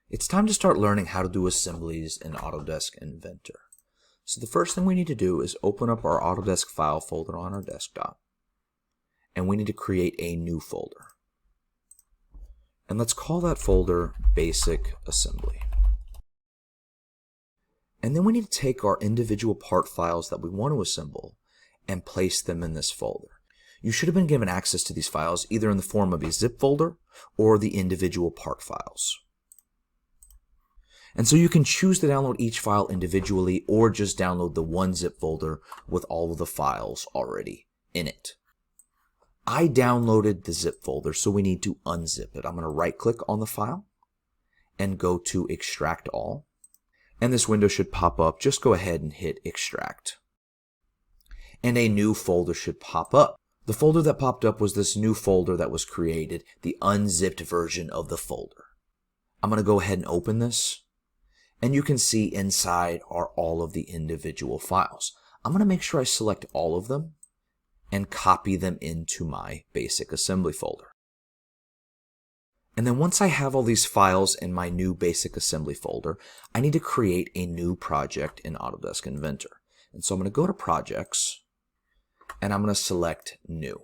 It's time to start learning how to do assemblies in Autodesk Inventor. So the first thing we need to do is open up our Autodesk file folder on our desktop. And we need to create a new folder. And let's call that folder Basic Assembly. And then we need to take our individual part files that we want to assemble and place them in this folder. You should have been given access to these files either in the form of a zip folder or the individual part files. And so you can choose to download each file individually or just download the one zip folder with all of the files already in it. I downloaded the zip folder, so we need to unzip it. I'm going to right click on the file and go to Extract All. And this window should pop up. Just go ahead and hit Extract. And a new folder should pop up. The folder that popped up was this new folder that was created, the unzipped version of the folder. I'm going to go ahead and open this. And you can see inside are all of the individual files. I'm going to make sure I select all of them and copy them into my basic assembly folder. And then once I have all these files in my new basic assembly folder, I need to create a new project in Autodesk Inventor. And so I'm going to go to Projects, and I'm going to select New.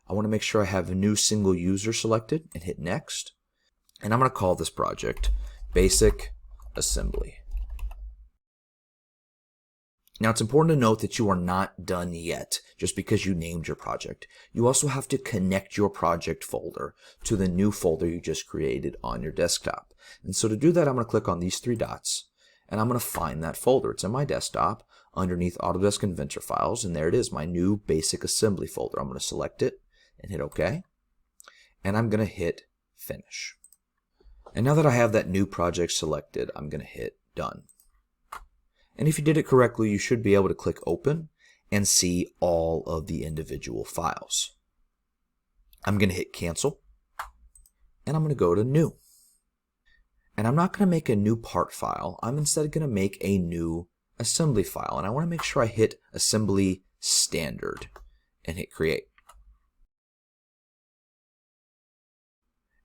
I want to make sure I have a new single user selected and hit Next. And I'm going to call this project Basic Assembly. Now it's important to note that you are not done yet just because you named your project. You also have to connect your project folder to the new folder you just created on your desktop. And so to do that, I'm going to click on these three dots and I'm going to find that folder. It's in my desktop underneath Autodesk Inventor files, and there it is, my new basic assembly folder. I'm going to select it and hit OK, and I'm going to hit Finish. And now that I have that new project selected, I'm going to hit Done. And if you did it correctly, you should be able to click Open and see all of the individual files. I'm going to hit Cancel, and I'm going to go to New. And I'm not going to make a new part file. I'm instead going to make a new assembly file. And I want to make sure I hit Assembly Standard and hit Create.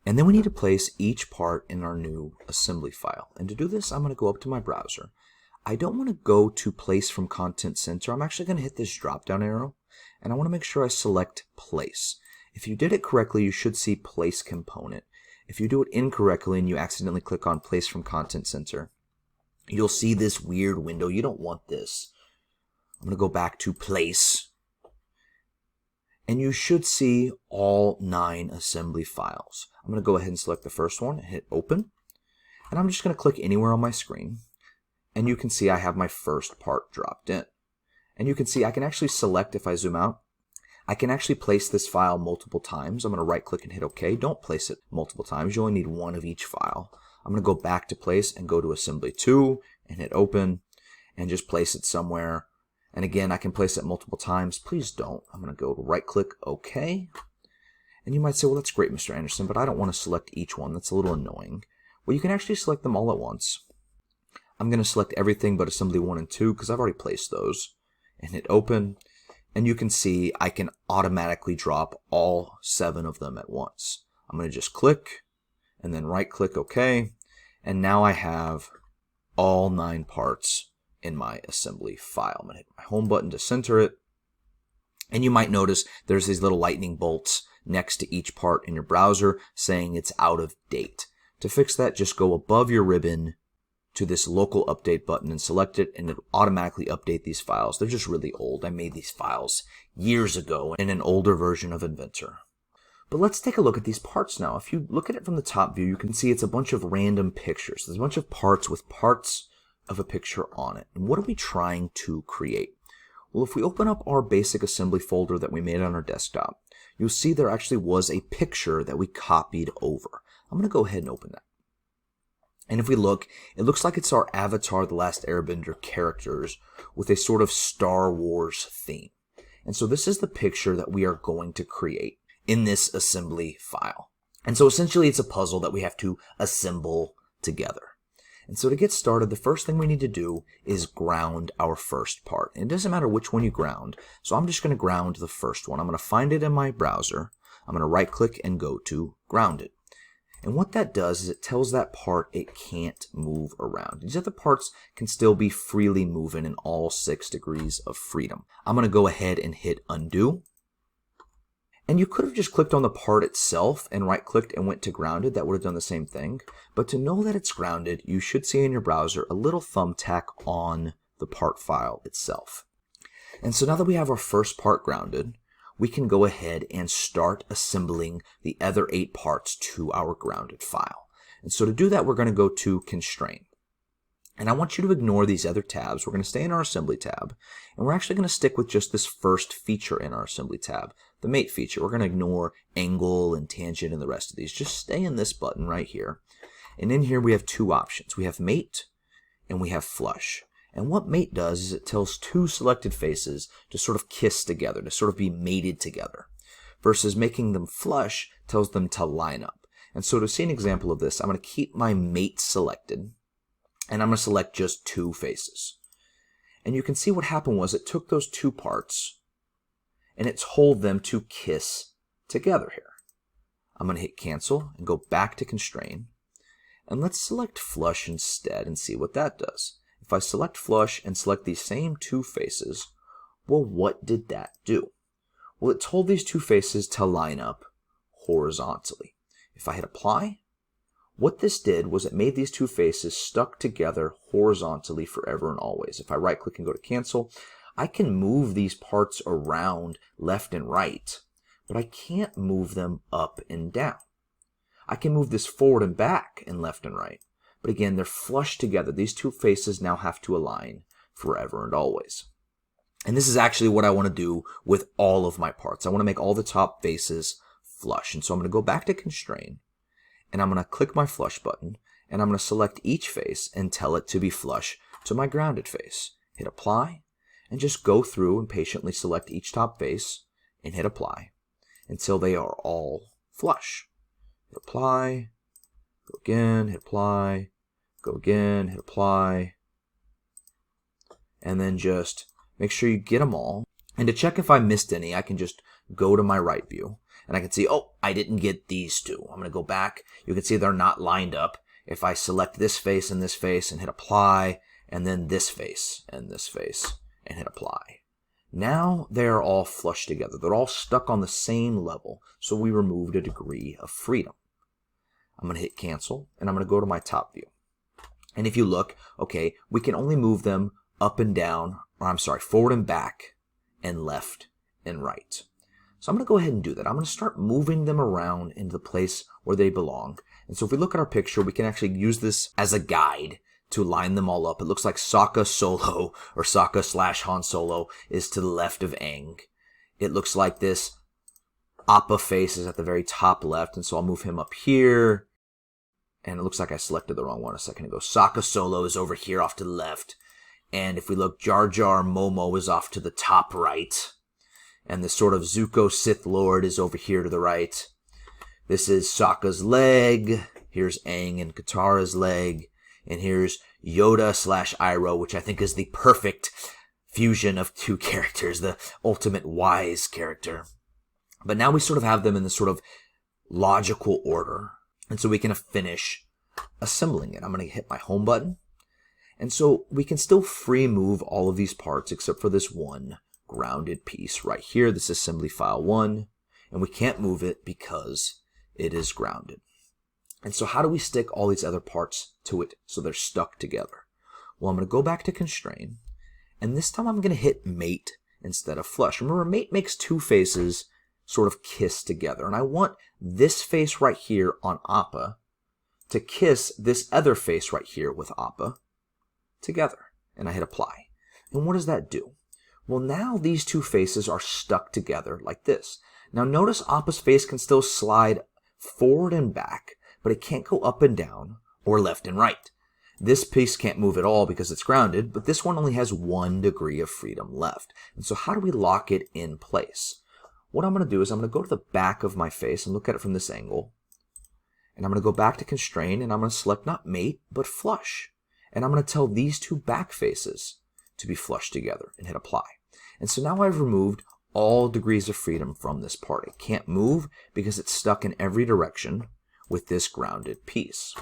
And then we need to place each part in our new assembly file. And to do this, I'm going to go up to my browser. I don't want to go to Place from Content Center. I'm actually going to hit this drop-down arrow, and I want to make sure I select Place. If you did it correctly, you should see Place Component. If you do it incorrectly and you accidentally click on Place from Content Center, you'll see this weird window. You don't want this. I'm going to go back to Place, and you should see all 9 assembly files. I'm going to go ahead and select the first one and hit Open, and I'm just going to click anywhere on my screen. And you can see I have my first part dropped in. And you can see I can actually select, if I zoom out, I can actually place this file multiple times. I'm going to right click and hit OK. Don't place it multiple times. You only need one of each file. I'm going to go back to Place and go to Assembly 2 and hit Open and just place it somewhere. And again, I can place it multiple times. Please don't. I'm going to go to right click OK. And you might say, well, that's great, Mr. Anderson, but I don't want to select each one. That's a little annoying. Well, you can actually select them all at once. I'm going to select everything but Assembly 1 and 2 because I've already placed those, and hit Open, and you can see I can automatically drop all 7 of them at once. I'm going to just click and then right click OK, and now I have all 9 parts in my assembly file. I'm going to hit my home button to center it, and you might notice there's these little lightning bolts next to each part in your browser saying it's out of date. To fix that, just go above your ribbon to this local update button and select it, and it'll automatically update these files. They're just really old. I made these files years ago in an older version of Inventor. But let's take a look at these parts now. If you look at it from the top view, you can see it's a bunch of random pictures. There's a bunch of parts with parts of a picture on it. And what are we trying to create? Well, if we open up our basic assembly folder that we made on our desktop, you'll see there actually was a picture that we copied over. I'm going to go ahead and open that. And if we look, it looks like it's our Avatar: The Last Airbender characters with a sort of Star Wars theme. And so this is the picture that we are going to create in this assembly file. And so essentially it's a puzzle that we have to assemble together. And so to get started, the first thing we need to do is ground our first part. And it doesn't matter which one you ground. So I'm just going to ground the first one. I'm going to find it in my browser. I'm going to right click and go to Ground It. And what that does is it tells that part it can't move around. These other parts can still be freely moving in all 6 degrees of freedom. I'm going to go ahead and hit undo. And you could have just clicked on the part itself and right-clicked and went to grounded. That would have done the same thing. But to know that it's grounded, you should see in your browser a little thumbtack on the part file itself. And so now that we have our first part grounded, we can go ahead and start assembling the other 8 parts to our grounded file. And so to do that, we're going to go to Constrain. And I want you to ignore these other tabs. We're going to stay in our Assembly tab, and we're actually going to stick with just this first feature in our Assembly tab, the Mate feature. We're going to ignore Angle and Tangent and the rest of these. Just stay in this button right here. And in here we have 2 options. We have Mate and we have Flush. And what Mate does is it tells 2 selected faces to sort of kiss together, to sort of be mated together, versus making them flush tells them to line up. And so to see an example of this, I'm going to keep my Mate selected, and I'm going to select just 2 faces. And you can see what happened was it took those 2 parts, and it told them to kiss together here. I'm going to hit cancel and go back to Constrain, and let's select Flush instead and see what that does. If I select Flush and select these same 2 faces, well, what did that do? Well, it told these 2 faces to line up horizontally. If I hit Apply, what this did was it made these 2 faces stuck together horizontally forever and always. If I right-click and go to Cancel, I can move these parts around left and right, but I can't move them up and down. I can move this forward and back and left and right. But again, they're flushed together. These 2 faces now have to align forever and always. And this is actually what I want to do with all of my parts. I want to make all the top faces flush. And so I'm going to go back to Constrain, and I'm going to click my Flush button, and I'm going to select each face and tell it to be flush to my grounded face. Hit Apply, and just go through and patiently select each top face and hit Apply until they are all flush. Hit Apply, go again, hit Apply, go again, hit Apply, and then just make sure you get them all. And to check if I missed any, I can just go to my right view, and I can see, oh, I didn't get these 2. I'm going to go back. You can see they're not lined up. If I select this face and hit Apply, and then this face, and hit Apply. Now they're all flushed together. They're all stuck on the same level, so we removed a degree of freedom. I'm going to hit Cancel, and I'm going to go to my top view. And if you look, okay, we can only move them up and down, or I'm sorry, forward and back, and left and right. So I'm going to go ahead and do that. I'm going to start moving them around into the place where they belong. And so if we look at our picture, we can actually use this as a guide to line them all up. It looks like Sokka Solo, or Sokka/Han Solo, is to the left of Aang. It looks like this Appa face is at the very top left, and so I'll move him up here. And it looks like I selected the wrong one a second ago. Sokka Solo is over here off to the left. And if we look, Jar Jar Momo is off to the top right. And this sort of Zuko Sith Lord is over here to the right. This is Sokka's leg. Here's Aang and Katara's leg. And here's Yoda/Iroh, which I think is the perfect fusion of 2 characters, the ultimate wise character. But now we sort of have them in this sort of logical order. And so we can finish assembling it. I'm going to hit my home button. And so we can still free move all of these parts except for this one grounded piece right here. This is assembly file 1. And we can't move it because it is grounded. And so how do we stick all these other parts to it so they're stuck together? Well, I'm going to go back to Constrain. And this time I'm going to hit Mate instead of Flush. Remember, Mate makes 2 faces sort of kiss together. And I want this face right here on Appa to kiss this other face right here with Appa together. And I hit Apply. And what does that do? Well, now these 2 faces are stuck together like this. Now notice Appa's face can still slide forward and back, but it can't go up and down or left and right. This piece can't move at all because it's grounded, but this one only has 1 degree of freedom left. And so how do we lock it in place? What I'm going to do is I'm going to go to the back of my face and look at it from this angle. And I'm going to go back to Constrain, and I'm going to select not Mate, but Flush. And I'm going to tell these 2 back faces to be flushed together and hit Apply. And so now I've removed all degrees of freedom from this part. It can't move because it's stuck in every direction with this grounded piece.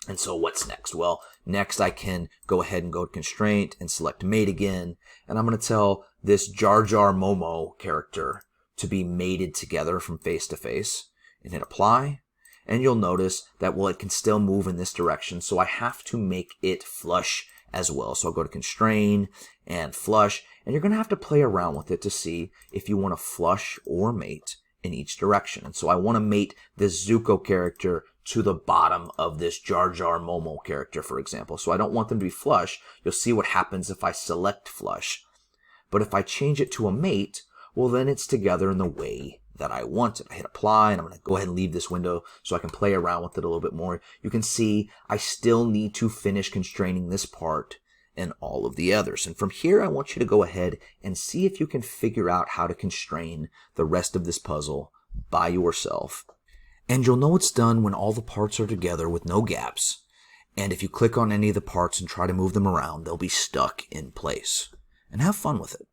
And so what's next? Well, next I can go ahead and go to Constraint and select Mate again. And I'm going to tell this Jar Jar Momo character to be mated together from face to face. And hit Apply. And you'll notice that, well, it can still move in this direction. So I have to make it flush as well. So I'll go to Constrain and Flush. And you're going to have to play around with it to see if you want to flush or mate in each direction. And so I want to mate this Zuko character to the bottom of this Jar Jar Momo character, for example. So I don't want them to be flush. You'll see what happens if I select flush. But if I change it to a mate, well, then it's together in the way that I want it. I hit Apply, and I'm going to go ahead and leave this window so I can play around with it a little bit more. You can see I still need to finish constraining this part and all of the others. And from here, I want you to go ahead and see if you can figure out how to constrain the rest of this puzzle by yourself. And you'll know it's done when all the parts are together with no gaps. And if you click on any of the parts and try to move them around, they'll be stuck in place. And have fun with it.